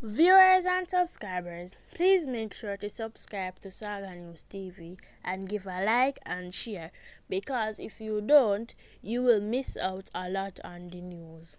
Viewers and subscribers, please make sure to subscribe to Saga News TV and give a like and share, because if you don't, you will miss out a lot on the news.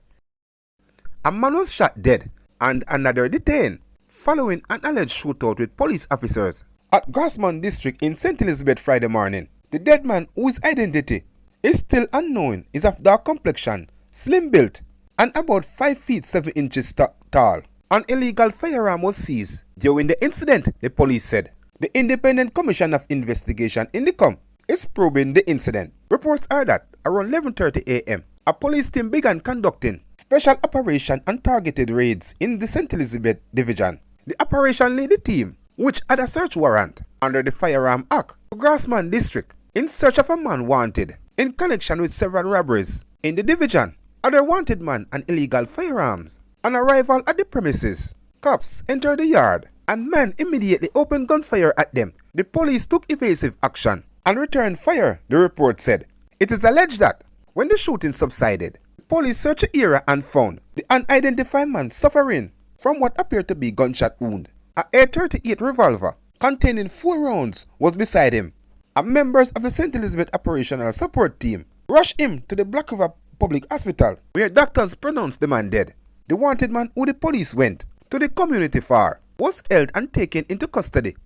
A man was shot dead and another detained following an alleged shootout with police officers at Gunman district in St. Elizabeth Friday morning. The dead man, whose identity is still unknown, is of dark complexion, slim built, and about 5 feet 7 inches tall. An illegal firearm was seized during the incident, the police said. The Independent Commission of Investigation in the COM is probing the incident. Reports are that around 11:30 a.m., a police team began conducting special operation and targeted raids in the St. Elizabeth Division. The operation led the team, which had a search warrant under the Firearm Act, to Gunman district in search of a man wanted in connection with several robberies in the division. Other wanted man and illegal firearms. On arrival at the premises, cops entered the yard and men immediately opened gunfire at them. The police took evasive action and returned fire, the report said. It is alleged that when the shooting subsided, the police searched the area and found the unidentified man suffering from what appeared to be gunshot wound. A .38 revolver containing 4 rounds was beside him. And members of the St. Elizabeth Operational Support Team rushed him to the Black River Public Hospital, where doctors pronounced the man dead. The wanted man, who the police went to the community for, was held and taken into custody.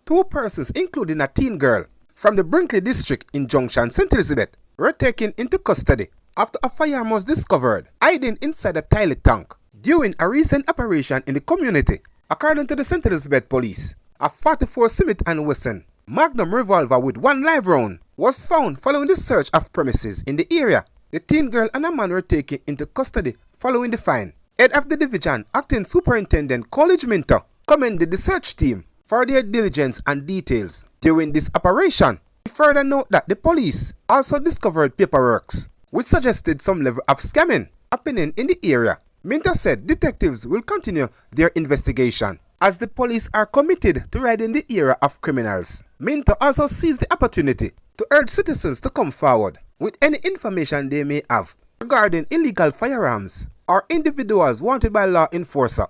2 persons, including a teen girl from the Brinkley district in Junction, St. Elizabeth, were taken into custody after a firearm was discovered hiding inside a toilet tank during a recent operation in the community. According to the St. Elizabeth police, a 44 Smith & Wesson Magnum revolver with 1 live round was found following the search of premises in the area. The teen girl and a man were taken into custody following the find. Head of the division, Acting Superintendent College Minter, commended the search team for their diligence and details during this operation. He further noted that the police also discovered paperwork which suggested some level of scamming happening in the area. Minter said detectives will continue their investigation as the police are committed to riding the era of criminals. Minter also seized the opportunity to urge citizens to come forward with any information they may have regarding illegal firearms or individuals wanted by law enforcers.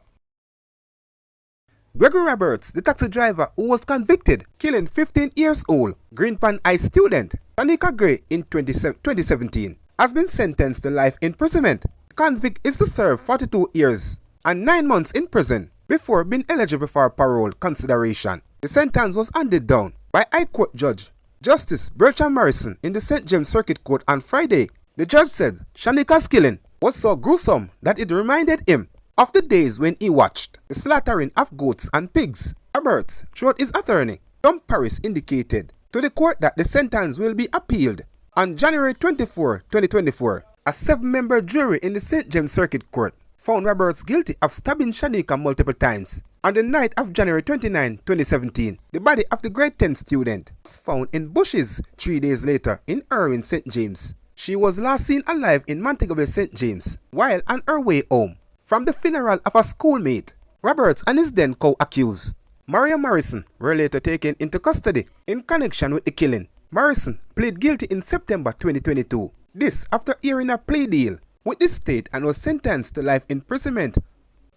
Gregory Roberts, the taxi driver who was convicted killing 15-year-old Greenpan High student Tanika Gray in 2017, has been sentenced to life imprisonment. The convict is to serve 42 years and 9 months in prison before being eligible for parole consideration. The sentence was handed down by High Court Judge Justice Bertram Morrison in the St. James Circuit Court on Friday. The judge said Shanika's killing was so gruesome that it reminded him of the days when he watched the slaughtering of goats and pigs. Roberts, through his attorney, Tom Paris, indicated to the court that the sentence will be appealed on January 24, 2024. A 7-member jury in the St. James Circuit Court found Roberts guilty of stabbing Shanika multiple times. On the night of January 29, 2017, the body of the grade 10 student was found in bushes 3 days later in Irwin, St. James. She was last seen alive in Montego Bay, St. James, while on her way home from the funeral of a schoolmate. Roberts and his then co-accused, Maria Morrison, were later taken into custody in connection with the killing. Morrison pleaded guilty in September 2022. This after hearing a plea deal with the state and was sentenced to life imprisonment.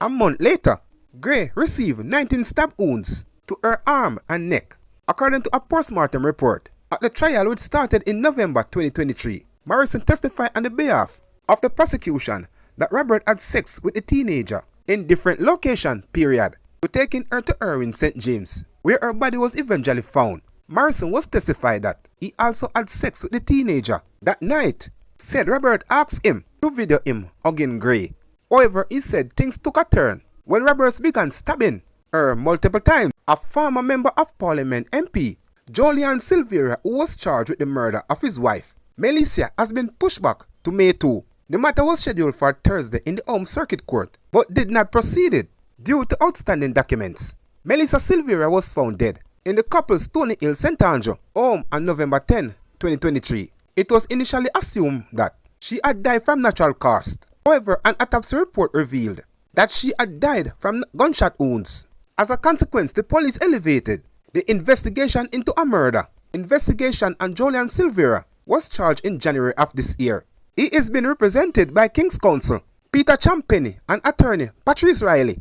A month later, Gray received 19 stab wounds to her arm and neck, according to a post-mortem report. At the trial, which started in November 2023, Morrison testified on the behalf of the prosecution that Robert had sex with the teenager in different locations, to taking her to Irwin, St. James, where her body was eventually found. Morrison was testified that he also had sex with the teenager that night. Said Robert asked him to video him hugging Gray. However, he said things took a turn when Roberts began stabbing her multiple times. A former member of Parliament MP, Julian Silvera, who was charged with the murder of his wife, Melissa, has been pushed back to May 2. The matter was scheduled for Thursday in the Home Circuit Court, but did not proceed due to outstanding documents. Melissa Silvera was found dead in the couple's Stony Hill, St. Andrew home on November 10, 2023. It was initially assumed that she had died from natural causes. However, an autopsy report revealed that she had died from gunshot wounds. As a consequence, the police elevated the investigation into a murder investigation, and Julian Silvera was charged in January of this year. He is being represented by King's Counsel Peter Champpenny and attorney Patrice Riley.